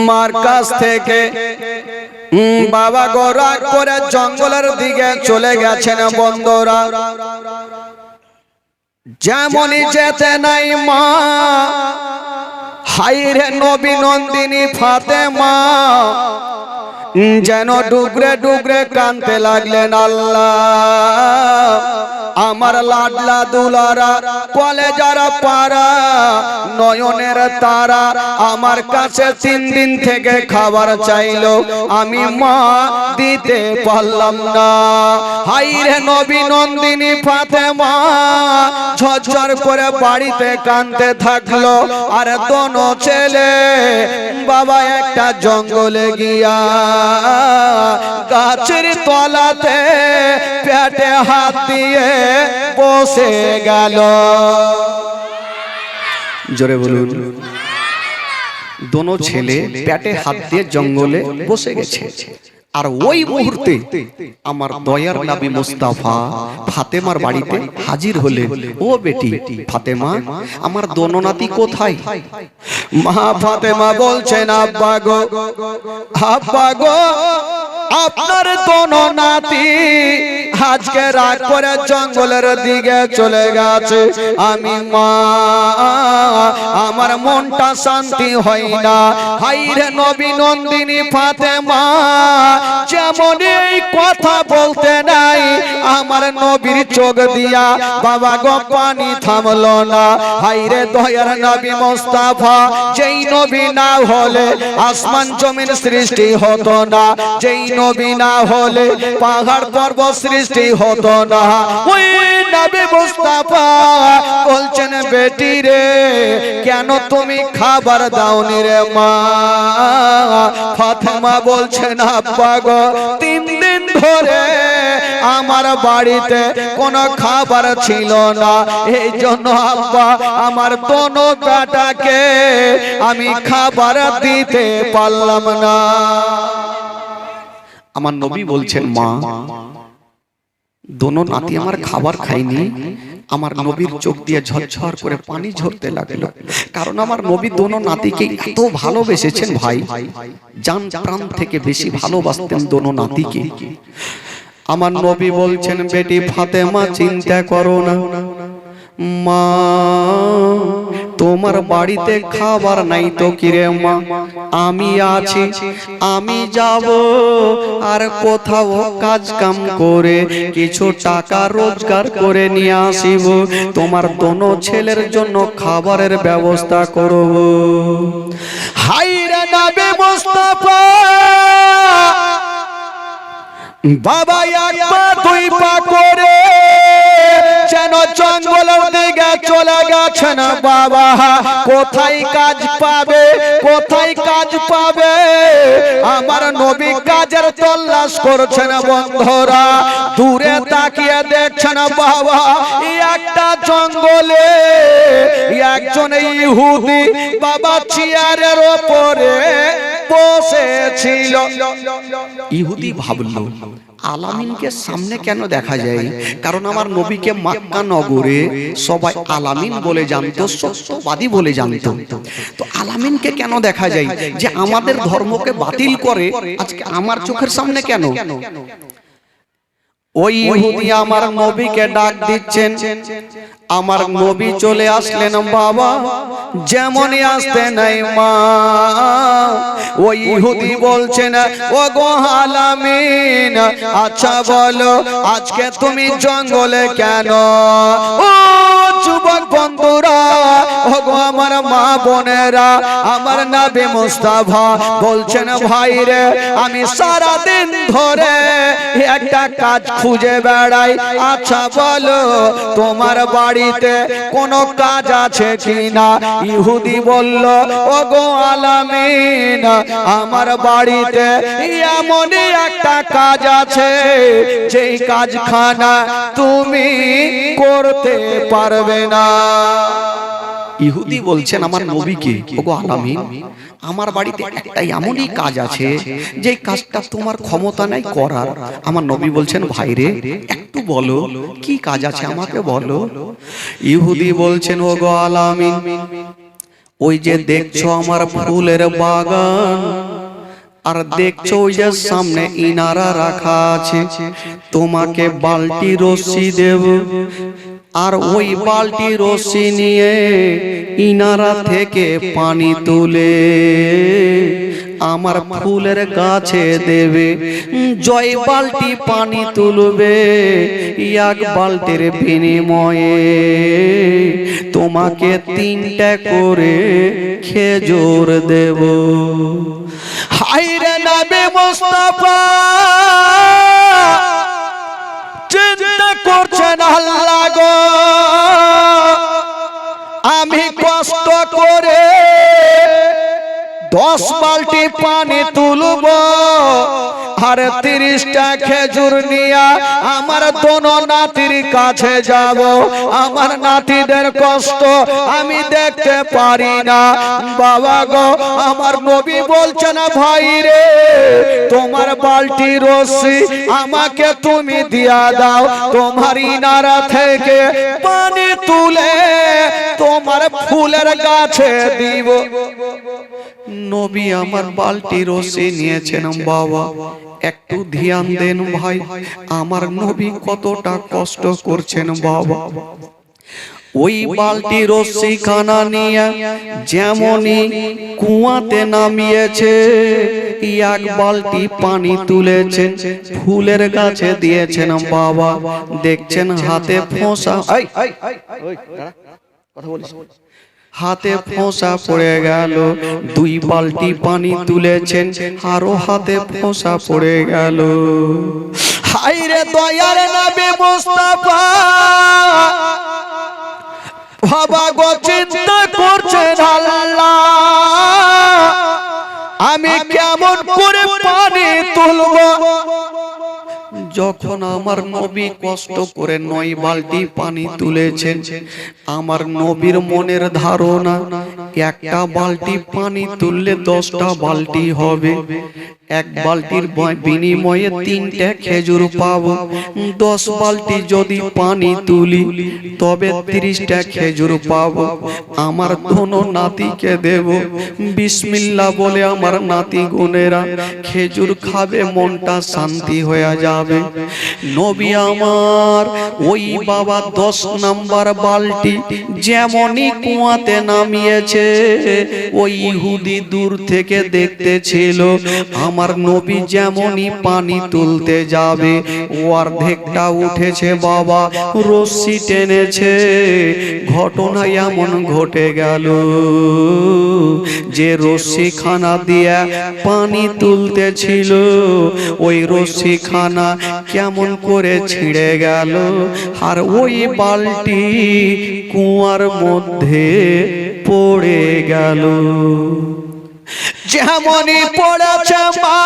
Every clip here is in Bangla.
মার কাছ থেকে বাবা গোরা করে জঙ্গলের দিকে চলে গেছেন বন্ধুরা। যেমনই যেতে নাই মা, হাইরে নবী নন্দিনী ফাতেমা যেন ডুগরে ডুগরে কাঁদতে লাগলেন। আল্লাহ আমার লাডলা দুলারা, কলেজারা পারা, নয়নের তারা আমার কাছে 3 দিন থেকে খাবার চাইলো, আমি মা দিতে পারলাম না। হাইরে নবী নন্দিনী ফাতেমা ঝরঝর করে বাড়িতে কাঁদতে থাকলো। আর দোনো ছেলে বাবা একটা জঙ্গলে গিয়া গাছের তলাতে পেটে হাত দিয়ে বসে গেল। জোরে বলুন। দোনো ছেলে পেটে হাত দিয়ে জঙ্গলে বসে গেছে। আর ওই মুহূর্তে আমার দয়ার নবী মুস্তাফা ফাতেমার বাড়িতে হাজির হলেন। ও বেটি ফাতেমা, আমার দোনো নাতি কোথায়? মা ফাতেমা বলছেন, আব্বা গো, আব্বা গো, আপনার দোনো নাতি আজকে রাগ করে জঙ্গলের দিকে চলে গেছে। আমি মা, আমার মনটা শান্তি হয় না। হাইরে নবী নন্দিনী ফাতেমা যেমন এই কথা বলতে নাই, আমার নবীর চোখ দিয়া বাবা গো পানি থামলো না। হাইরে দয়ার নবী মুস্তাফা, যেই নবী না হলে আসমান জমিন সৃষ্টি হতো না, যেই নবী না হলে পাহাড় পর্বত সৃষ্টি হতো না। ওই নবী মুস্তাফা বলছেন, বেটি রে কেন তুমি খাবার দাওনি রে মা? ফাতেমা বলছেন, আব্বা গো, 3 দিন ধরে আমার বাড়িতে কোনো খাবার ছিল না, এই জন্য আব্বা আমার দোনো বেটাকে আমি খাবার দিতে পারলাম না। আমার নবী বলছেন, মা দোনো নাতি আমার খাবার খায়নি। আমার নবীর চোখ দিয়ে ঝরঝর করে পানি ঝরতে লাগলো, কারণ আমার নবী দোনো নাতিকে এত ভালোবেসেছেন ভাই, জান প্রাণ থেকে বেশি ভালোবাসতেন দোনো নাতিকে। আমার নবী বলছেন, বেটি ফাতেমা চিন্তা করো না মা, তোমার বাড়িতে খাবার নাই তো কিরে মা, আমি আছি, আমি যাব আর কোথাও কাজ কাম করে কিছু টাকা রোজগার করে নিয়ে আসিব, তোমার দোনো ছেলের জন্য খাবারের ব্যবস্থা করব। হাইরে নবী মুস্তাফা বাবা একবার 2 পা করে যেন জঙ্গলের দিকে চলে গেছেন। বাবা কোথায় কাজ পাবে, কোথায় কাজ পাবে? আমার নবী কাজের তল্লাশ করছেন বন্ধুরা। দূরে তাকিয়ে দেখছেন বাবা একটা জঙ্গলে একজন ইহুদি বাবা চেয়ারের উপরে বসেছিল। ইহুদি ভাবলো, আলামিনকে সামনে কেন দেখা যায়? কারণ আমার নবীকে মক্কা নগরে সবাই আলামিন বলে জানতো, সত্যবাদী বলে জানতো। তো আলামিনকে কেন দেখা যায় যে আমাদের ধর্মকে বাতিল করে, আজকে আমার চোখের সামনে কেন? ওই ইহুদি আমার নবীকে ডাক দিচ্ছেন। আমার নবী চলে আসলেন বাবা, যেমনই আসতে নাই মা, ওই ইহুদি বলছেন, ও গো আলামিন, আচ্ছা বলো আজকে তুমি জঙ্গলে কেন? ও যুবক বন্ধুরা, ও গো আমার মা বোনেরা, আমার নবী মুস্তাফা বলছেন, ভাই রে আমি সারা দিন ধরে একটা কাজ খুঁজে বেড়াই, আচ্ছা বলো তোমার বাড়িতে কোনো কাজ আছে কিনা? ইহুদি বলল, ও গো আলামিন, আমার বাড়িতে এমনই একটা কাজ আছে যেই কাজখানা তুমি করতে পারবে না। ইহুদি বলছেন আমার নবীকে, ওগো আলামিন, আমার বাড়িতে একটা এমনই কাজ আছে যে কাজটা তোমার ক্ষমতা নাই করার। আমার নবী বলছেন, ভাইরে একটু বলো কি কাজ আছে আমাকে বলো। ইহুদি বলছেন, ওগো আলামিন, ওই যে দেখছো আমার ফুলের বাগান, আর দেখছো ওই যে সামনে ইনারা রাখা আছে, তোমাকে বালতি রশ্মি দেব, আর ওই বালতি রশ্মি নিয়ে ইনারা থেকে পানি তুলে আমার ফুলের গাছে দেবে। জয় বালতি পানি তুলবে, এক বালতির বিনিময়ে তোমাকে 3টা করে খেজুর দেব। হায়রে নবী মুস্তাফা চিন্তা করছেন আল্লাহ গো, আমি কষ্ট করে 10 বালতি পানি তুলব, আর 30টা খেজুর নিয়া আমার দোনো নাতির কাছে যাব। আমার নাতিদের কষ্ট আমি দেখতে পারি না বাবা গো। আমার নবী বলছেন ভাই রে, তোমার বালতি রশ্মি আমাকে তুমি দিয়া দাও, তোমার ইনারা থেকে পানি তুলে তোমার ফুলের গাছে দিব। নবী আমার বালতি রশ্মি নিয়েছেন বাবা, একটু ধ্যান দেন ভাই, আমার নবী কতটা কষ্ট করছেন বাবা। ওই বালতি রশ্মি খানা নিয়ে যেমনই কুয়াতে নামিয়েছে, এক বালতি পানি তুলেছেন, ফুলের গাছে দিয়েছেন বাবা। দেখছেন হাতে ফোঁসা, কথা বলিস, হাতে ফোঁসা পড়ে গেল। 2 বালতি পানি তুলেছেন, আরো হাতে ফোঁসা পড়ে গেল। হায়রে দয়ার নবী মুস্তাফা বাবা গো, চিন্তা করছেন আল্লাহ আমি কেমন করে পানি তুলব। যখন আমার নবী কষ্ট করে 9 বালতি পানি তুলেছেন, আমার নবীর মনের ধারণা একটা বালতি পানি তুললে 10টা বালতি হবে, 1 বালতির বিনিময়ে 3টা খেজুর পাবো। 10 বালতি যদি পানি তুলি তবে 30টা খেজুর পাবো, আমার দোনো নাতিকে দেব। বিসমিল্লাহ বলে আমার নাতি গুনেরা খেজুর খাবে, মনটা শান্তি হয়ে যাবে। নবী আমার ওই বাবা 10 নাম্বার বালতি যেমনই কুয়াতে নামিয়েছে, ওই ইহুদি দূর থেকে দেখতেছিল আমার নবী যেমনই পানি তুলতে যাবে, ও অর্ধেকটা উঠেছে বাবা, রশ্মি টেনেছে। ঘটনা এমন ঘটে গেল যে রশ্মি খানা দিয়া পানি তুলতেছিল, ওই রশ্মি খানা কেমন করে ছিঁড়ে গেল, আর ওই বালতি কুয়ার মধ্যে পড়ে গেল। যেমনই পড়েছে মা,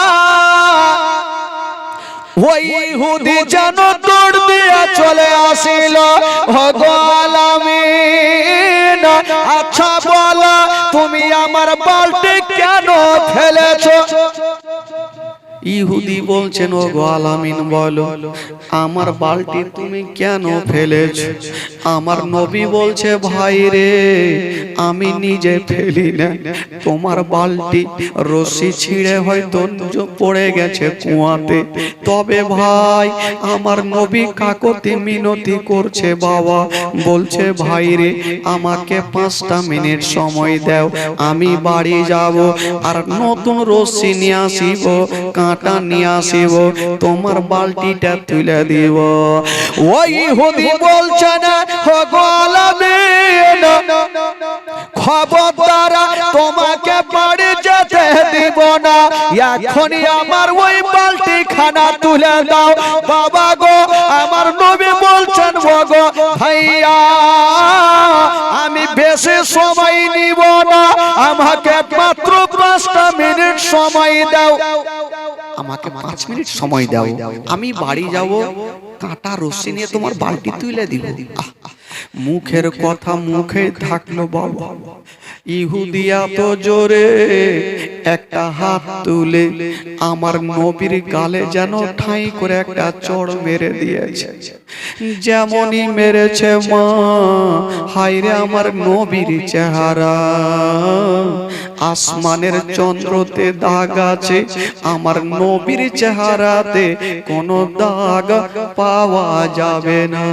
ওই ইহুদি যেন দৌড় দিয়ে চলে আসিল। ওগো আলামিন, আচ্ছা বলো তুমি আমার বালতি কেন ফেলেছো? ইহুদি বলছেন ওগো আলামিন বলো আমার বালতি তুমি কেন ফেলেছো? আমার নবী বলছে ভাই রে, আমি নিজে ফেলি না, তোমার বালতি রশ্মি ছিঁড়ে হয়তো পড়ে গেছে কুয়াতে। তবে ভাই আমার নবী কাকতি মিনতি করছে বাবা, বলছে ভাই রে আমাকে 5টা মিনিট সময় দাও, আমি বাড়ি যাব আর নতুন রশ্মি নিয়ে আসিব, কাঁটা নিয়ে আসিব, তোমার বালতিটা তুলে দিব। ওই ইহুদি বলছে না ওগো আলামিন, খবরদার তোমাকে বাড়ি যেতে দিব না, এখনই আমার ওই বালতি খানা তুলে দাও। বাবা গো আমার নবী বলছেন ওগো ভাইয়া আমি বেশি সময় নিব না, আমাকে মাত্র 5টা মিনিট সময় দাও, আমাকে 5 মিনিট সময় দাও, আমি বাড়ি যাব, কাঁটা রশ্মি নিয়ে তোমার বালতি তুলে দিব। মুখের কথা মুখে থাকলো বাবা, ইহুদিয়া তো জোরে একটা হাত তুলে আমার নবীর গালে যেন ঠাই করে একটা চড় মেরে দিয়েছে। যেমনই মেরেছে মা, হায়রে আমার নবীর চেহারা আসমানের চন্দ্রতে দাগ আছে, আমার নবীর চেহারাতে কোনো দাগ পাওয়া যাবে না।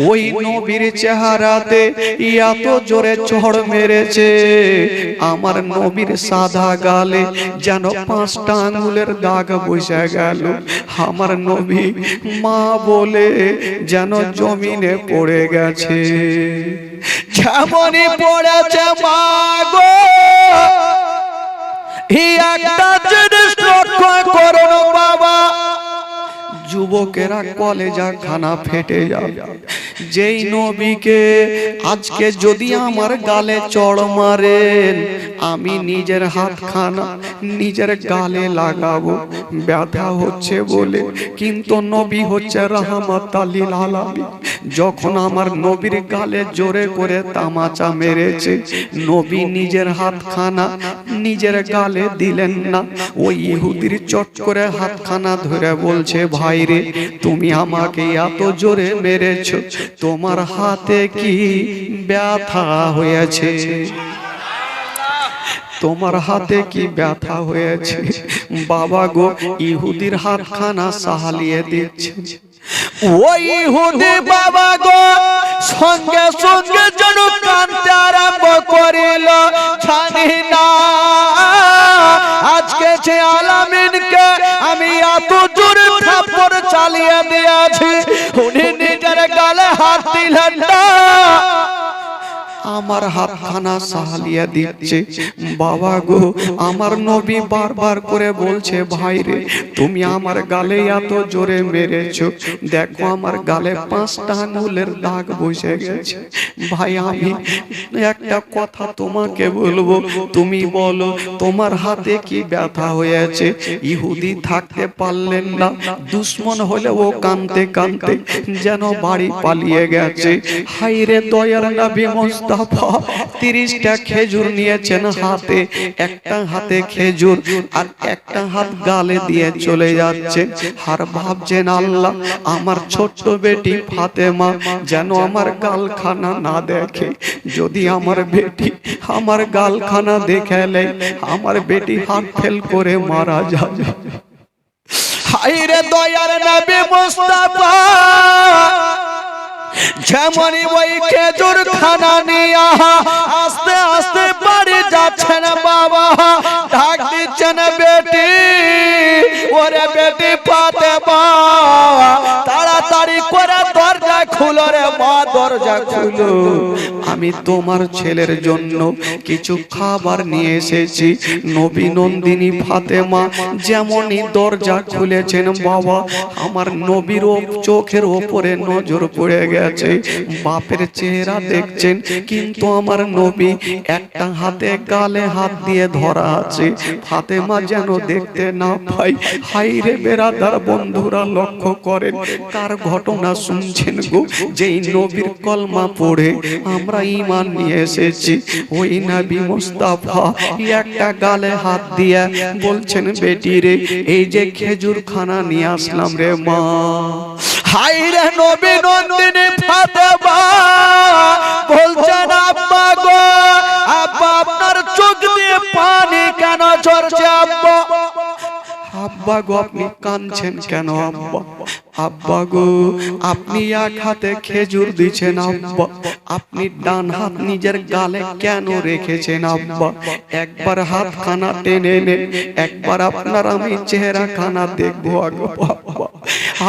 ওই নবীর চেহারাতে এত জোরে চড় মেরেছে, আমার নবীর সাদা গালে যেন 5টা আঙ্গুলের দাগ বসে গেল। আমার নবী মা বলে যেন জমিনে পড়ে গেছে। যেমনই পড়েছে মা গো, একটা জিনিস লক্ষ্য করুন বাবা, যুবকেরা কলেজা খানা ফেটে যাবে। যেই নবীকে আজকে যদি আমার গালে চড় মারেন, আমি নিজের হাতখানা নিজের গালে লাগাবো, ব্যথা হচ্ছে বলে, কিন্তু নবী হচ্ছে রাহমাতাল লিল আলামিন। যখন আমার নবীর গালে জোরে করে তামাচা মেরেছে, নবী নিজের হাতখানা নিজের গালে দিলেন না, ওই ইহুদির চট করে হাতখানা ধরে বলছে, ভাই রে, তুমি আমাকে এত জোরে মেরেছো, তোমার হাতে কি ব্যথা হয়েছে? তোমার হাতে কি ব্যথা হয়েছে? বাবা গো, ইহুদির হাতখানা সাহালিয়ে দিচ্ছে। ওই ইহুদি বাবা গো সঙ্গে সঙ্গে যেন কাঁদতে আরম্ভ করিল। জানি না আজকে সে আলামিনকে আমি এত জোরে থাপ্পড় চালিয়ে দিয়েছি, উনি নিজের গালে হাত দিলেন না, আমার হাতখানা সাহালিয়া দিচ্ছে। বাবা গো, আমার নবী বারবার করে বলছে, ভাই রে, তুমি আমার গালে এত জোরে মেরেছো, দেখো আমার গালে 5টা আঙ্গুলের দাগ বসে গেছে। ভাই, আমি একটা কথা তোমাকে বলবো, তুমি বলো তোমার হাতে কি ব্যথা হয়েছে? ইহুদি থাকতে পারলেন না, দুশ্মন হলে ও কাঁদতে কাঁদতে যেন বাড়ি পালিয়ে গেছে। হাই রে দয়ার নবী মুস্তাফা 30টা খেজুর নিয়েছেন হাতে, একটা হাতে খেজুর আর একটা হাত গালে দিয়ে চলে যাচ্ছে। আর ভাবছেন, আল্লাহ আমার ছোট্ট বেটি ফাতেমা যেন আমার গালখানা না দেখে, যদি আমার বেটি আমার গালখানা দেখে নেয়, আমার বেটি হাত ফেল করে মারা যাবে। হায়রে দয়ার নবী মুস্তাফা যেমনই ওই খেজুর খানা নিয়ে আস্তে আস্তে বাড়ি যাচ্ছেন বাবা, ডাক দিচ্ছেন, বেটি, ওরে বেটি ফাতেমা, তাড়াতাড়ি করে দরজা খুলো রে মা, দরজা খুলো, আমি তোমার ছেলের জন্য কিছু খাবার নিয়ে এসেছি। নবী নন্দিনী ফাতেমা যেমনই দরজা খুলেছেন বাবা, আমার নবীর চোখের ওপরে নজর পড়ে গেছে। বাপের চেহারা দেখছেন, কিন্তু আমার নবী একটা হাতে গালে হাত দিয়ে ধরা আছে, ফাতেমা যেন দেখতে না পাই। হাইরে বেরাদার বন্ধুরা, লক্ষ্য করেন কার ঘটনা শুনছেন গো? যেই নবীর কলমা পড়ে আমরা ঈমান নিয়ে এসেছি, ওই নবী মুস্তাফা একটা গালে হাত দিয়ে বলছেন, বেটি রে, এই যে খেজুর খানা নিয়ে আসলাম রে মা। হায়রে নবী নন্দিনী ফাতেমা বলছেন, আব্বা গো, আব্বা আপনার চোখ দিয়ে পানি কেন ঝরছে? আব্বা, আব্বা গো আপনি কাঁদছেন কেন? আব্বা, আব্বা গো আপনি এক হাতে খেজুর দিচ্ছেন, আব্বা আপনি ডান হাত নিজের গালে কেন রেখেছেন? আব্বা একবার হাত খানা টেনে নেন, একবার আপনার আমি চেহারা খানা দেখবো। আব্বা,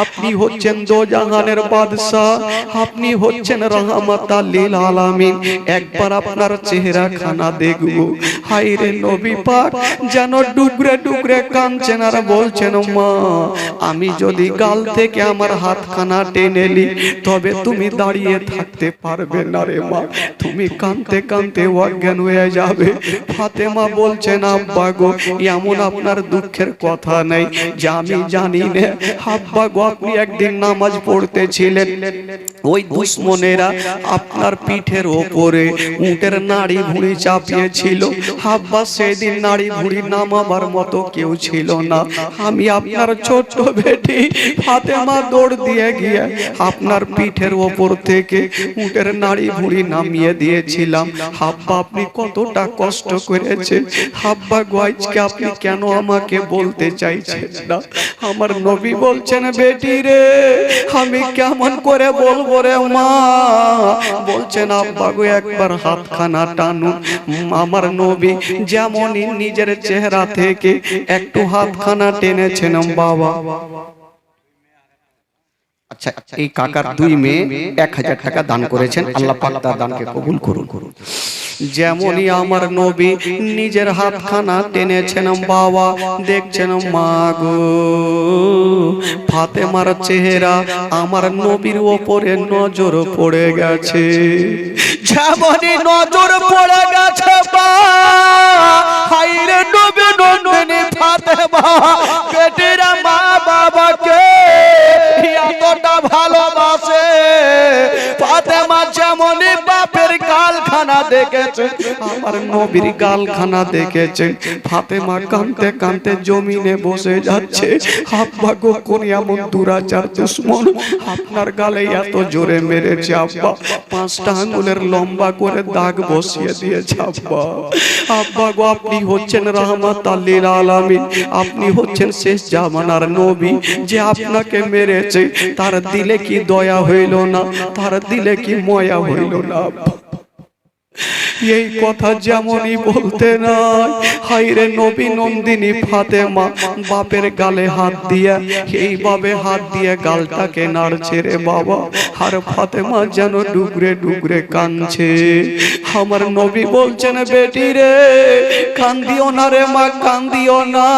আপনি হচ্ছেন দোজাহানের বাদশাহ, আপনি হচ্ছেন রাহমাতাল লিল আলামিন, একবার আপনার চেহারা খানা দেখবো। হায়রে নবী পাক যেন ডুগরে ডুগরে কাঁদছেন আর বলছেন, মা আমি যদি গাল থেকে থেকে আমার হাতখানা টেনেলি, তবে তুমি দাঁড়িয়ে থাকতে পারবে না রে মা, তুমি কাঁদতে কাঁদতে অজ্ঞান হয়ে যাবে। ফাতেমা বলছেন আব্বা গো, এমন আপনার দুঃখের কথা নেই যে আমি জানি না। আব্বা গো, আপনি একদিন নামাজ পড়তেছিলেন, ওই দুশমনেরা আপনার পিঠের ওপরে উটের নাড়ি ভুঁড়ি চাপিয়েছিল। আব্বা সেদিন নাড়ি ভুঁড়ি নামাবার মতো কেউ ছিল না। আমি আপনার ছোট্ট বেটি ফাতেমা দৌড় দিয়ে গিয়ে আপনার পিঠের ওপর থেকে উটের নাড়ি ভুঁড়ি নামিয়ে দিয়েছিলাম। আব্বা আপনি কতটা কষ্ট করেছেন। আব্বা গো, আজকে আপনি কেন আমাকে বলতে চাইছেন না? আমার নবী বলছেন বেটি রে, আমি কেমন করে বলবো রে মা? বলছেন আব্বা গো, একবার হাতখানা টানুন। আমার নবী যেমনই নিজের চেহারা থেকে একটু হাতখানা টেনেছেন বাবা। আচ্ছা, এই কাকার দুই মেয়ে 1000 টাকা দান করেছেন, আল্লাহ পাক তার দানকে কবুল করুন। যেমনই আমার নবী নিজের হাতখানা টেনেছেন বাবা, দেখছেন মা গো, ফাতেমার চেহারা আমার নবীর ওপরে নজর পড়ে গেছে। যেমনই নজর পড়ে গেছে বা হায়রে নবী নন্দিনী ফাতেমা বেটিরা মা বাবাকে এতটা ভালোবাসে। ফাতেমা যেমনই বাপের গালখানা দেখেছে, আমার নবীর গালখানা দেখেছে, ফাতেমা কাঁদতে কাঁদতে জমিনে বসে যাচ্ছে। আব্বা গো, কোন এমন দুরাচার দুশমন আপনার গালে এত জোরে মেরেছে? আব্বা 5টা আঙ্গুলের লম্বা করে দাগ বসিয়ে দিয়েছে। আব্বা, আব্বা গো, আপনি হচ্ছেন রাহমাতাল লিল আলামিন, আপনি হচ্ছেন শেষ জামানার নবী। যে আপনাকে মেরেছে তার দিলে কি দয়া হইল না? তার দিলে কি ময়া হইল না? এই কথা যেমনই বলতে নাই, হায়রে নবী নন্দিনী ফাতেমা বাপের গালে হাত দিয়া এইভাবে হাত দিয়ে গালটাকে নাড়ছে রে বাবা। আর ফাতেমা যেন ডুগরে ডুগরে কাঁদছে। আমার নবী বলছেন বেটি রে, কান্দিও না রে মা, কান্দিও না।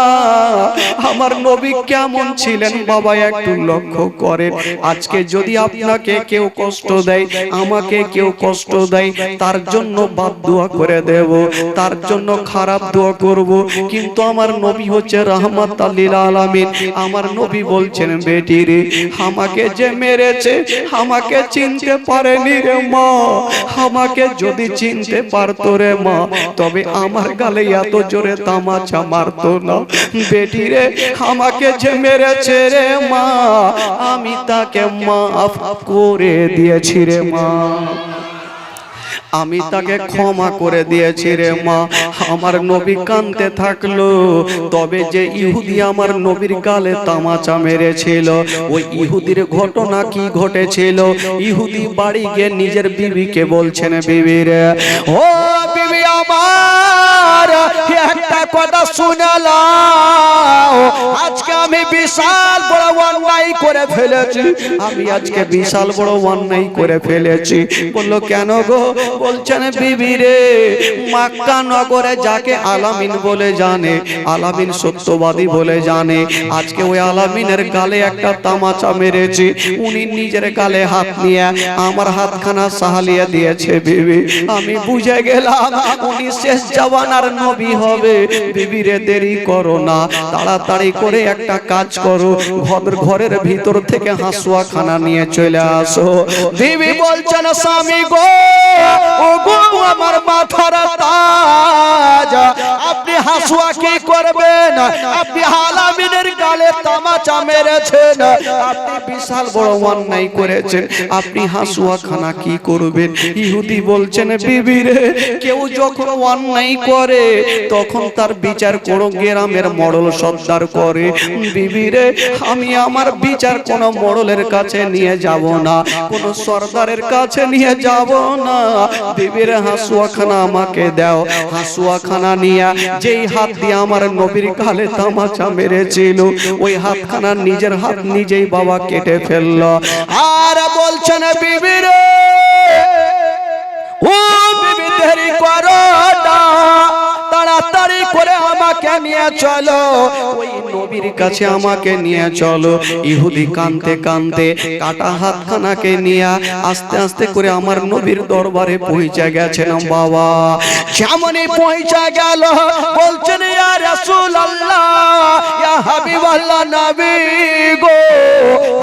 আমার নবী কেমন ছিলেন বাবা একটু লক্ষ্য করেন। আজকে যদি আপনাকে কেউ কষ্ট দেয়, আমাকে কেউ কষ্ট দেয়, তার জন্য বাদ দোয়া করে দেব, তার জন্য খারাপ দোয়া করব। কিন্তু আমার নবী হচ্ছে রাহমাতাল লিল আলামিন। আমার নবী বলছেন বেটি রে, আমাকে যে মেরেছে আমাকে চিনতে পারেনি রে মা। আমাকে যদি চিনতে পারতো রে মা, তবে আমার গালে এত জোরে তামাচা মারতো না। বেটি রে, আমাকে যে মেরেছে রে মা, আমি তাকে মাফ করে দিয়েছি রে মা, আমি তাকে ক্ষমা করে দিয়েছি রে মা। আমার নবী কাঁদতে থাকলো। তবে যে ইহুদি আমার নবীর গালে তামাচা মেরেছিল, ওই ইহুদির ঘটনা কি ঘটেছিল? ইহুদি বাড়ি গিয়ে নিজের বিবিকে বলছেন, বিবি রে, ও বিবি আমার, একটা কথা শুনালাম, আজকে আমি বিশাল বড় অন্যায় করে ফেলেছি। আমি আজকে বিশাল বড় অন্যায় করে ফেলেছি। বললো কেন গো? বলছেন বিবি রে, মক্কা নগরে যাকে আলামিন বলে জানে, আলামিন সত্যবাদী বলে জানে, আজকে ওই আলামিনের গালে একটা তামাচা মেরেছি। উনি নিজের গালে হাত নিয়ে আমার হাতখানা সাহালিয়ে দিয়েছে। বিবি, আমি বুঝে গেলাম উনি শেষ জামানার নবী হবে। বিবি রে, দেরি করো না, তাড়াতাড়ি করে একটা কাজ করো, ঘরের ভিতর থেকে হাসুয়া খানা নিয়ে চলে আসো। বিবি বলছেন, স্বামী গো, ও গো আমার মাথার তাজ, আপনি হাসুয়া কি করবেন? আপনি আলামিনের গালে তামাচা মেরেছেন, আপনি বিশাল বড় অন্যায় করেছেন, আপনি হাসুয়া খানা কি করবেন? ইহুদি বলছেন, বিবি রে, কেউ যখন অন্যায় করে তখন তার বিচার করো গ্রামের মডল সর্দার করে। বিবি রে, আমি আমার বিচার কোন মডলের কাছে নিয়ে যাব না, কোন সর্দারের কাছে নিয়ে যাব না। বিবির হাসুয়া খানা আমাকে দাও। হাসুয়া খানা নিয়ে যেই হাত দিয়ে আমার নবীর গালে তামাচা মেরেছিল, ওই হাতখানা নিজের হাত নিজেই বাবা কেটে ফেলল। আর বলছেন, বিবি রে, ও বিবি দেরি করো না, তাড়াতাড়ি করে আমাকে নিয়ে চলো, ওই নবীর কাছে আমাকে নিয়ে চলো। ইহুদি কাঁদতে কাঁদতে কাটা হাতখানাকে নিয়ে আস্তে আস্তে করে আমার নবীর দরবারে পৌঁছে গেছেন বাবা। যেমনই পৌঁছে গেল বলছেন ইয়া রাসূলুল্লাহ, ইয়া হাবিবাল্লাহ, নবী গো,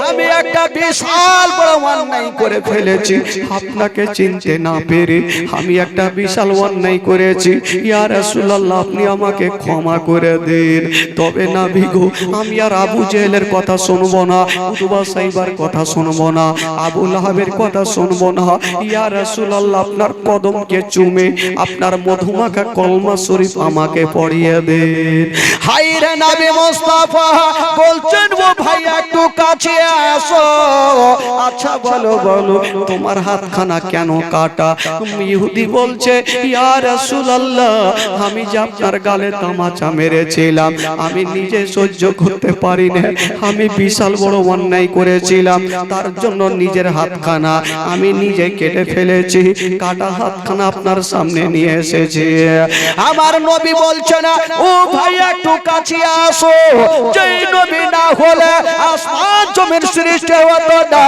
আমি একটা বিশাল বড় অন্যায় করে ফেলেছি, আপনাকে চিনতে না পেরে আমি একটা বিশাল অন্যায় করেছি। ইয়া রাসূলুল্লাহ, আপনি আমাকে ক্ষমা করে দিন। তবে নবী গো, আমি আর আবু জেহেলের কথা শুনবো না, উতবা সাইবার কথা শুনবো না, আবু লাহাবের কথা শুনবো না। ইয়া রাসূলুল্লাহ, আপনার কদমকে চুমে আপনার মধুমাখা কলমা শরীফ আমাকে পড়িয়ে দেন। হাই রে নবী মুস্তাফা, বলছেন ও ভাই একটু কাছে আসো। আচ্ছা বলো বলো, তোমার হাতখানা কেন কাটা? ইহুদি বলছে ইয়া রাসূলুল্লাহ, আমি যে আপনার গালে তামাচা মেরেছিলাম, আমি নিজে সহ্য করতে পারি না, আমি বিশাল বড় অন্যায় করেছিলাম, তার জন্য নিজের হাতখানা আমি নিজে কেটে ফেলেছি, কাটা হাতখানা আপনার সামনে নিয়ে এসেছি। আমার নবী বলছে না, ও ভাই একটু কাছে আসো, যেই নবী না হলে আসমান জমির সৃষ্টি হতো না,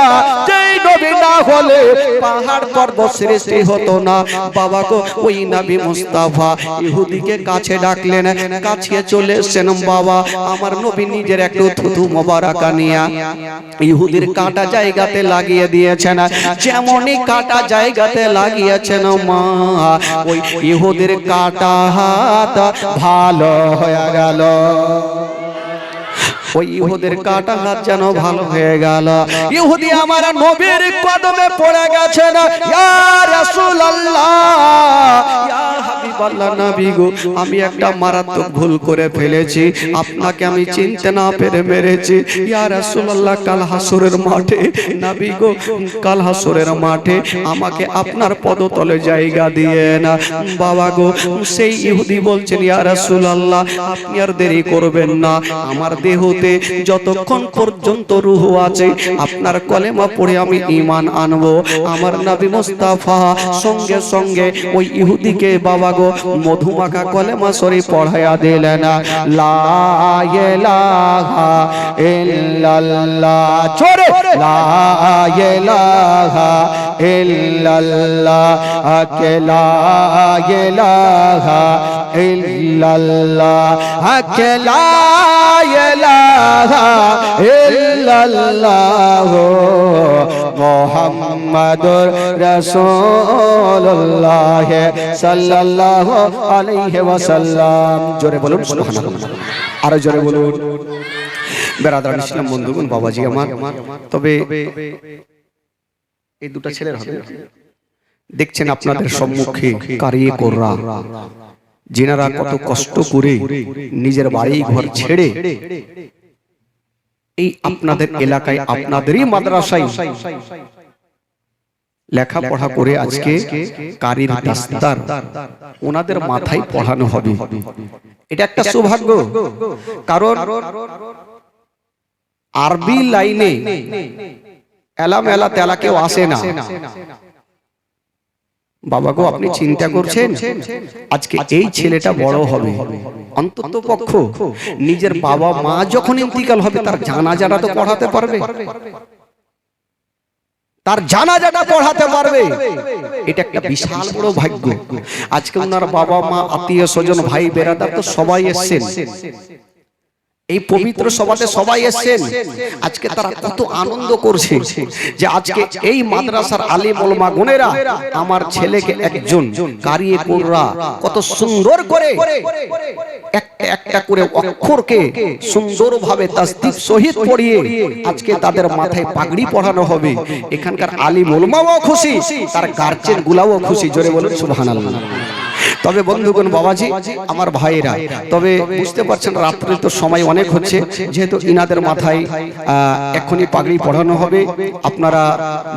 যেই নবী না হলে পাহাড় পর্বত সৃষ্টি হতো না। বাবা গো, ওই নবী মুস্তাফা ইহুদিকে কাছে ডাকলেন, কাছে চলে এসেছেন বাবা। আমার নবী নিজের একটু থুতু মোবারকা নিয়ে ইহুদির কাটা জায়গাতে লাগিয়ে দিয়েছেন। যেমনই কাটা জায়গাতে লাগিয়েছেন মা, ওই ইহুদির কাটা হাত ভালো হয়ে গেল। ওই ইহুদের কাটা হাত যেন ভালো হয়ে গেল। ইহুদি আমার নবীর কদমে পড়ে গেছে না, ইয়া রাসূলুল্লাহ, ইয়া হাবিবাল্লাহ, নবী গো, আমি একটা মারাত্মক ভুল করে ফেলেছি, আপনাকে আমি চিনতে না পেরে মেরেছি। ইয়া রাসূলুল্লাহ, কাল হাসরের মাঠে, নবী গো, কাল হাসরের মাঠে আমাকে আপনার পদতলে জায়গা দিয়ে না। বাবা গো, সেই ইহুদি বলছেন ইয়া রাসূলুল্লাহ, আপনি আর দেরি করবেন না, আমার দেহ যতক্ষণ পর্যন্ত রূহ আছে আপনার কলেমা পড়ে আমি ঈমান আনবো। আমার নবী মুস্তাফা সঙ্গে সঙ্গে ওই ইহুদিকে বাবা গো মধুমাখা কলেমা শরীফ পড়ায়া দিলেন। লা ইলাহা ইল্লাল্লাহ, জোরে লা ইলাহা ইল্লাল্লাহ, লা ইলাহা ইল্লাল্লাহ, লা ইলাহা ইল্লাল্লাহ, মুহাম্মাদুর রাসূলুল্লাহ সাল্লাল্লাহু আলাইহি ওয়াসাল্লাম। জোরে বলুন সুবহানাল্লাহ, আরো জোরে বলুন। বেরাদার ইসলাম বন্ধুগণ, বাবাজি আমার, তবে এই দুটো ছেলের হবে দেখছেন আপনাদের সম্মুখে কারিয়ে কোরআন, যিনারা কত কষ্ট করে নিজের বাড়ি ঘর ছেড়ে এই আপনাদের এলাকায় আপনাদেরই মাদ্রাসায় লেখাপড়া করে আজকে কারির দাস্তার ওনাদের মাথায় পড়ানো হবে। এটা একটা সৌভাগ্য, কারণ আরবি লাইনে এলাম এলা তেলা কেউ আসে না। বাবা গো, আপনি চিন্তা করছেন আজকে এই ছেলেটা বড় হবে, অন্তত পক্ষ নিজের বাবা মা যখন ইন্তিকাল হবে তার জানাজাটা তো পড়াতে পারবে, তার জানাজাটা পড়াতে পারবে। এটা একটা বিশাল বড় ভাগ্য। আজকে ওনার বাবা মা আত্মীয় স্বজন ভাই বেরাদার তো সবাই এসেছেন, এই পবিত্র সভাতে সবাই এসেছেন। আজকে তারা কত আনন্দ করছে যে আজকে এই মাদ্রাসার আলিম ওলামা গুণেরা আমার ছেলেকে একজন কারিয়ে কোরআন কত সুন্দর করে একটা একটা করে অক্ষরকে সুন্দরভাবে তাসদিদ সহিত পড়িয়ে আজকে তাদের মাথায় পাগড়ি পরানো হবে। এখানকার আলিম ওলামাও খুশি, তার গার্জিয়ান গুলাও খুশি। জোরে বলুন সুবহানাল্লাহ। তবে বন্ধুগণ, বাবাজি আমার ভাইরা, তবে বুঝতে পারছেন রাত্রে তো সময় অনেক হচ্ছে, যেহেতু ইনাদের মাথায় এখনই পাগড়ি পড়ানো হবে, আপনারা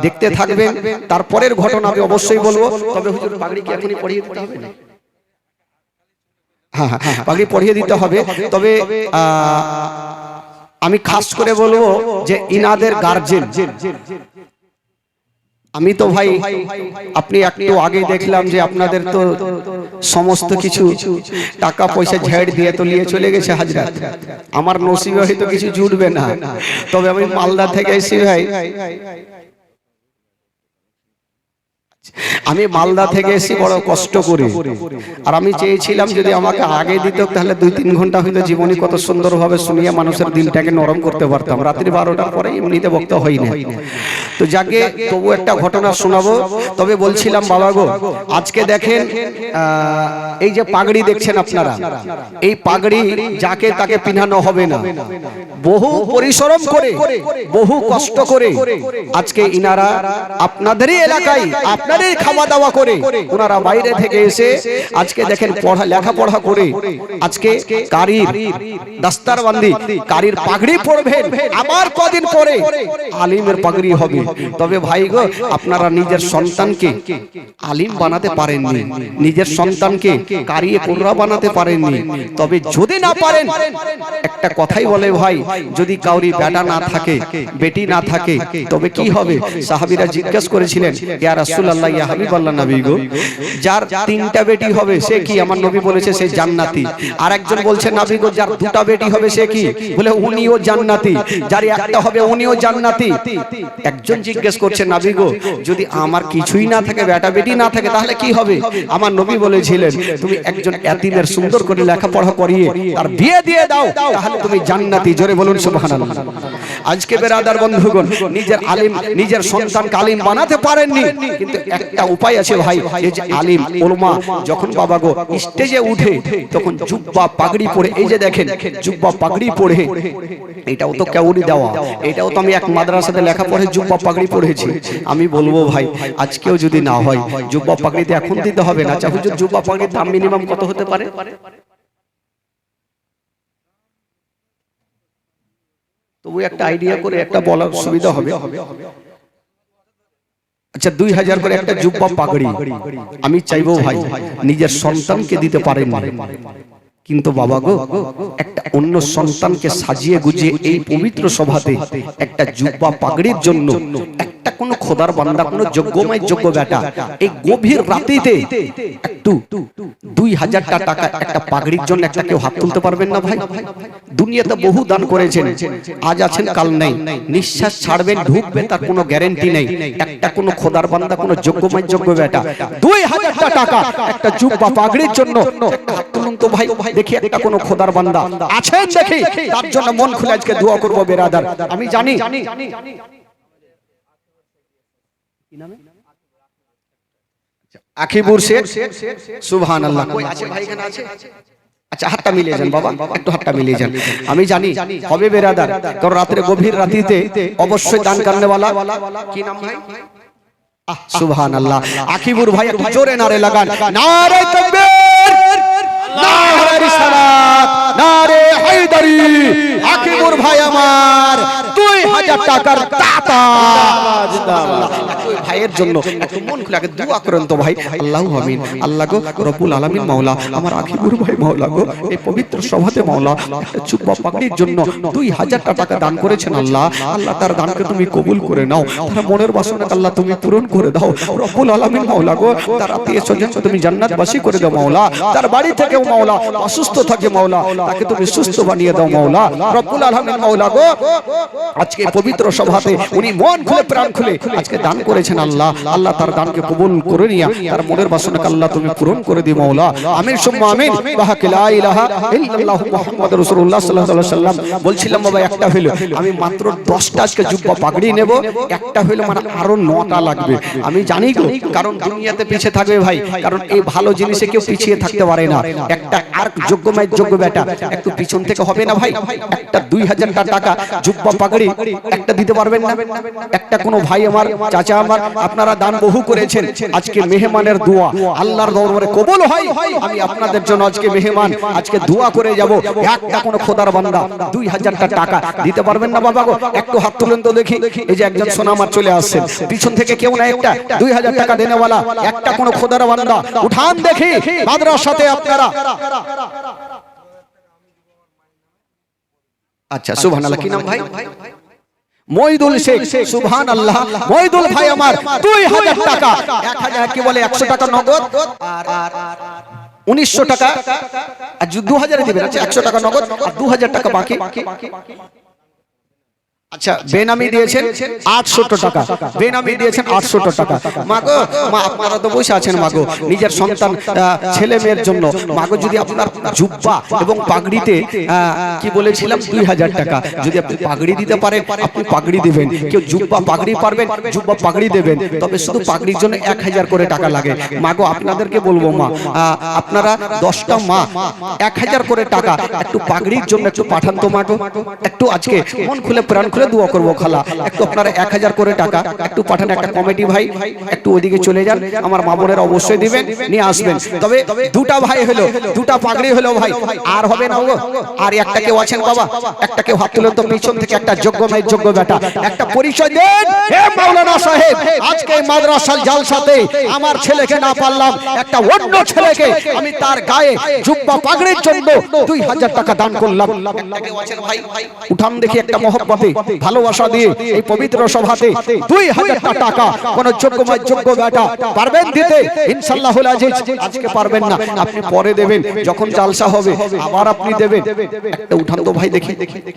দেখতে থাকবেন। তারপরের ঘটনা আমি অবশ্যই বলবো। তবে হুজুর পাগড়ি কি এখনই পরিয়ে দিতে হবে না? হ্যাঁ হ্যাঁ, পাগড়ি পরিয়ে দিতে হবে। তবে আমি খাস করে বলবো যে ইনাদের গার্জেন আমি তো ভাই আপনি একটু আগে দেখলাম যে আপনাদের তো সমস্ত কিছু টাকা পয়সা ঝেড় দিয়ে তো নিয়ে চলে গেছে হাজরাত। আমার নসিবে হয়তো কিছু জুটবে না, তবে আমি মালদা থেকে এসেছি ভাই, আমি মালদা থেকে এসে বড় কষ্ট করি। আর আমি চেয়েছিলাম যদি আমাকে আগে দিত তাহলে 2-3 ঘন্টা হয়তো জীবনী কত সুন্দরভাবে শুনিয়ে মানুষের দিলটাকে নরম করতে পারতাম। রাত্রি 12টার পরে এমনিতে বক্তা হই না। তো যাকে তবু একটা ঘটনা শোনাবো। তবে বলছিলাম বাবা গো, আজকে দেখেন এই যে পাগড়ি দেখছেন আপনারা, এই পাগড়ি যাকে তাকে পিনানো হবে না। বহু পরিশ্রম করে, বহু কষ্ট করে আজকে ইনারা আপনাদেরই এলাকায় আপনারই খাওয়া দাওয়া করে ওনারা বাইরে থেকে এসে আজকে দেখেন লেখাপড়া করে আজকে কারির দাস্তারবন্দি কারির পাগড়ি পরবেন। আবার কদিন পরে আলিমের পাগড়ি হবে। তবে ভাই গো, আপনারা নিজের সন্তানকে আলিম বানাতে পারেননি, নিজের সন্তানকে কারিয়ে কোররা বানাতে পারেননি। তবে যদি না পারেন, একটা কথাই বলে ভাই, যদি কাউরি বেটা না থাকে, বেটি না থাকে, তবে কি হবে? সাহাবীরা জিজ্ঞাসা করেছিলেন, ইয়া রাসূলুল্লাহ, ইয়া হাবিবাল্লাহ নবী গো, যার 3টা বেটি হবে সে কি? আমার নবী বলেছে সে জান্নাতি। আর একজন বলছে নবী গো, যার 2টা বেটি হবে সে কি? বলে উনিও জান্নাতি। যার একটা হবে উনিও জান্নাতি। একজন জিজ্ঞেস করছে নবী গো, যদি আমার কিছুই না থাকে, বেটা বেটি না থাকে, তাহলে কি হবে? আমার নবী বলেছিলেন, তুমি একজন এতিমের সুন্দর করে লেখাপড়া করিয়ে তার বিয়ে দিয়ে দাও, তাহলে তুমি জান্নাতি। জোরে বলুন সুবহানাল্লাহ। আজকে বেরাদার বন্ধুগণ, নিজের আলিম নিজের সন্তানকে আলিম বানাতে পারেননি, কিন্তু একটা উপায় আছে ভাই। এই যে আলিম উলামা যখন বাবা গো স্টেজে উঠে তখন জুব্বা পাগড়ি পরে, এই যে দেখেন জুব্বা পাগড়ি পরে, এটাও তো কেউরি দেওয়া, এটাও তো আমি এক মাদ্রাসাতে লেখাপড়ে জুব্বা পাগড়ি পরেছি। আমি বলবো ভাই, আজকেও যদি না হয় জুব্বা পাগড়িতে এখন দিতে হবে না। আচ্ছা হুজুর, জুব্বা পাগড়ির দাম মিনিমাম কত হতে পারে? তবু একটা আইডিয়া করে একটা বলার সুবিধা হবে। আচ্ছা 2000 করে একটা জুব্বা পাগড়ি আমি চাইবো ভাই নিজের সন্তানকে দিতে পারেন না, কিন্তু বাবা গো, একটা অন্য সন্তানকে সাজিয়ে গুজিয়ে এই পবিত্র সভাতে একটা জুব্বা পাগড়ির জন্য একটা কোন খোদার বান্দা, কোন যোগ্যময় যোগ্য বেটা এই গভীর রাতেতে একটু 2000 টাকা একটা পাগড়ির জন্য একটা কেউ হাত তুলতে পারবেন না ভাই? দুনিয়াতে বহু দান করেছেন, আজ আছেন কাল নাই, নিঃশ্বাস ছাড়বেন ঢুকবেন তার কোনো গ্যারান্টি নেই। একটা কোন খোদার বান্দা, কোন যোগ্যময় যোগ্য বেটা 2000 টাকা একটা জুব্বা পাগড়ির জন্য হাত তুলুন তো ভাই, দেখি একটা কোন খোদার বান্দা আছেন দেখি, তার জন্য মন খুলে আজকে দোয়া করব বেরাদার। আমি জানি আকিবুর শেখ, সুবহানাল্লাহ। কই আছে ভাই? এখানে আছে? আচ্ছা হাতটা মিলিয়ে যান বাবা, একটু হাতটা মিলিয়ে যান। আমি জানি হবে বেরাদার, কারণ রাতে গভীর রাতিতে অবশ্যই দান করনেওয়ালা। কি নাম ভাই? সুবহানাল্লাহ। আকিবুর ভাই একটু জোরে নারে লাগান, নারে তাকবীর, নারে রিসালাত, নারে হায়দারি। আকিবুর ভাই আমার 2000 টাকার দাতা, জিন্দাবাদ। ওই ভাইয়ের জন্য একটু মন খুলে আগে দোয়া করেন তো ভাই। আল্লাহু আমিন। আল্লাহ গো রব্বুল আলামিন মাওলা, আমার আকিবুর ভাই মাওলা গো, এই পবিত্র সভাতে মাওলা একটা জুব্বা পাগড়ির জন্য 2000 টাকা দান করেছেন আল্লাহ। আল্লাহ তার দানকে তুমি কবুল করে নাও, তার মনের বাসনা আল্লাহ তুমি পূরণ করে দাও রব্বুল আলামিন মাওলা গো। তার আত্মীয়-স্বজনকে তুমি জান্নাতবাসী করে দাও মাওলা। তার বাড়ি থেকেও মাওলা অসুস্থ থাকে মাওলা, তাকে তুমি সুস্থ বানিয়ে দাও মাওলা রব্বুল আলামিন মাওলা গো। আজকে পবিত্র সভাতে উনি মন খুলে প্রাণ খুলে আজকে দান করেছেন আল্লাহ। আল্লাহ তার দানকে কবুল করে নিয়া তার মনের বাসনাকে আল্লাহ তুমি পূরণ করে দিও মাওলা। আমিন সুম্মা আমিন। বাহাকে লা ইলাহা ইল্লাল্লাহু মুহাম্মাদুর রাসূলুল্লাহ সাল্লাল্লাহু আলাইহি ওয়াসাল্লাম। বলছিলাম বাবা একটা হলো আমি মাত্র 10টা আজকে জুব্বা পাগড়ি নেব, একটা হলো মানে আরো 9টা লাগবে। আমি জানি গো, কারণ দুনিয়াতে পিছে থাকবে ভাই, কারণ এই ভালো জিনিসে কেউ পিছিয়ে থাকতে পারে না। একটা আর যোগ্যময় যোগ্য বেটা একটু পিছন থেকে হবে না ভাই? একটা 2000 টাকা জুব্বা পাগড়ি একটা দিতে পারবেন না? একটা কোনো ভাই আমার, চাচা আমার, আপনারা দান বহু করেছেন, আজকে মেহমানের দোয়া আল্লাহর দরবারে কবুল হয়। আমি আপনাদের জন্য আজকে মেহমান, আজকে দোয়া করে যাব। একটা কোনো খোদার বান্দা 2000 টাকা দিতে পারবেন না বাবা গো? একটু হাত তুলেন তো দেখি। এই যে একজন সোনা আমার চলে আসছেন, পিছন থেকে কেউ না একটা 2000 টাকা দেনেওয়ালা একটা কোনো খোদার বান্দা উঠান দেখি মাদ্রাসাতে আপনারা। আচ্ছা সুবহানাল্লাহ। কি নাম ভাই? মইদুল শেখ, সুবহানাল্লাহ। মইদুল ভাই আমার 2000 টাকা, 1000 কি বলে 100 টাকা নগদ আর 1900 টাকা, আর 2000 দিবেন। আচ্ছা 100 টাকা নগদ আর 2000 টাকা বাকি। আচ্ছা বেনামি দিয়েছেন 800 টাকা, বেনামি দিয়েছেন 800 টাকা। মাগো মা, আপনারা তো বসে আছেন মাগো, নিজের সন্তান ছেলে মেয়ের জন্য মাগো, যদি আপনার জুব্বা এবং পাগড়িতে কি বলেছিলাম 2000 টাকা, যদি আপনি পাগড়ি দিতে পারেন আপনি পাগড়ি দিবেন। কেউ জুব্বা পাগড়ি পারবেন, জুব্বা পাগড়ি দেবেন, তবে শুধু পাগড়ির জন্য 1000 করে টাকা লাগে। মাগো আপনাদেরকে বলবো মা, আপনারা 10টা মা 1000 করে টাকা একটু পাগড়ির জন্য একটু পাঠান তো মাগো, একটু আজকে মন খুলে প্রাণ খুলে দোয়া করবো খালা, একটু আপনারা 1000 করে টাকা একটু পাঠান। একটা কমিটি ভাই একটু ওইদিকে চলে যান, আমার মা বোনেরা অবশ্যই দিবেন, নিয়ে আসবেন। তবে দুটা ভাই হলো, দুটা পাগড়ি হলো ভাই, আর হবে না গো। আর একটা কেউ আছেন বাবা, একটা কেউ হাত তুলেন তো পিছন থেকে, একটা যোগ্য মেয়ে যোগ্য বেটা, একটা পরিচয় দেন। হে মাওলানা সাহেব, আজকে মাদ্রাসার জালসাতে আমার ছেলেকে না পারলাম, একটা অন্য ছেলেকে আমি তার গায়ে জুব্বা পাগড়ির জন্য 2000 টাকা দান করলাম। একটা কেউ আছেন ভাই, উঠান দেখি একটা মহব্বতে ভালোবাসা দিয়ে এই পবিত্র সভাতে 2000 টাকা কোন যোগ্যময় যোগ্য বেটা পারবেন দিতে? ইনশাআল্লাহ আজিজ। আজকে পারবেন না, আপনি পরে দেবেন, যখন জালসা হবে আবার আপনি দেবেন। একটা উঠান তো ভাই দেখি,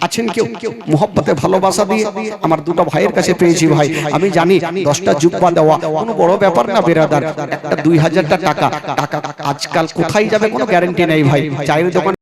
আছেন কেউ মহব্বতে ভালোবাসা দিয়ে? আমার দুটো ভাইয়ের কাছে পেয়েছি ভাই, আমি জানি 10টা জুব্বা দেওয়া কোনো বড় ব্যাপার না বেরাদার, একটা 2000 টাকা, টাকা আজকাল কোথায় যাবে কোনো গ্যারান্টি নেই ভাই। চায়ের দোকান